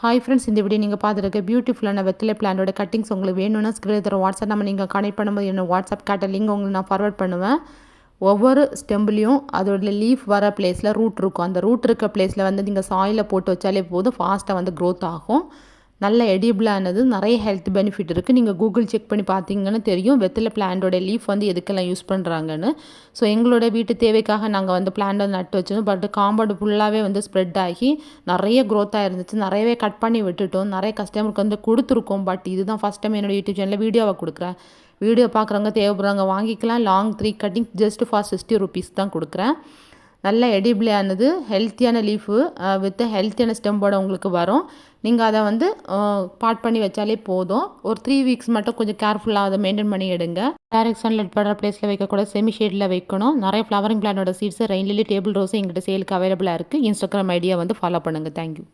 Hi friends, இந்த video நீங்கள் பார்த்துருக்க பியூட்டிஃபுல்லான வெத்தலை பிளான்டோட கட்டிங்ஸ் உங்களுக்கு வேணும்னா ஸ்க்ரீனில் தர வாட்ஸ்அப் நம்ம நீங்கள் கனெக்ட் பண்ணும்போது என்ன வாட்ஸ்அப் கேட்ட லிங்க் உங்களுக்கு நான் ஃபார்வர்ட் பண்ணுவேன். ஒவ்வொரு ஸ்டெம்ப்லேயும் அதோட லீஃப் வர பிளேஸில் ரூட் இருக்கும். அந்த ரூட் இருக்க பிளேஸில் வந்து நீங்கள் சாயிலில் போட்டு வச்சாலே போதும், ஃபாஸ்ட்டாக வந்து க்ரோத் ஆகும். நல்ல எடிபிளானது, நிறைய ஹெல்த் பெனிஃபிட் இருக்குது. நீங்கள் கூகுள் செக் பண்ணி பார்த்தீங்கன்னு தெரியும் வெத்தலை பிளான்டோட லீஃப் வந்து எதுக்கெல்லாம் யூஸ் பண்ணுறாங்கன்னு. ஸோ எங்களோட வீட்டு தேவைக்காக நாங்கள் வந்து பிளான்ட் வந்து நட்டு வச்சோம். பட் காம்பவுண்ட் ஃபுல்லாகவே வந்து ஸ்ப்ரெட் ஆகி நிறைய க்ரோத்தாக இருந்துச்சு. நிறையவே கட் பண்ணி விட்டுட்டோம். நிறைய கஸ்டமருக்கு வந்து கொடுத்துருக்கோம். பட் இதுதான் ஃபஸ்ட் டைம் என்னோடய யூடியூப் சேனலில் வீடியோவை கொடுக்குறேன். வீடியோ பார்க்குறவங்க தேவைப்படுறவங்க வாங்கிக்கலாம். Long 3 cutting just for 60 rupees தான் கொடுக்குறேன். நல்ல எடிபிளானது, ஹெல்த்தியான லீஃபு வித் ஹெல்த்தியான ஸ்டெம்போட உங்களுக்கு வரும். நீங்கள் அதை வந்து பாட் பண்ணி வச்சாலே போதும். ஒரு 3 weeks மட்டும் கொஞ்சம் கேர்ஃபுல்லாக அதை மெயின்டைன் பண்ணி எடுங்க. டைரக்ட் சன்லைட் படுற பிளேஸில் வைக்கக்கூடாது, செமி ஷேடில் வைக்கணும். நிறைய ஃப்ளவரிங் பிளானோட seeds, rain lily, table rose எங்கிட்ட சேலுக்கு அவைலபிளாக இருக்குது. இன்ஸ்டாகிராம் ஐடியா வந்து ஃபாலோ பண்ணுங்கள். தேங்க்யூ.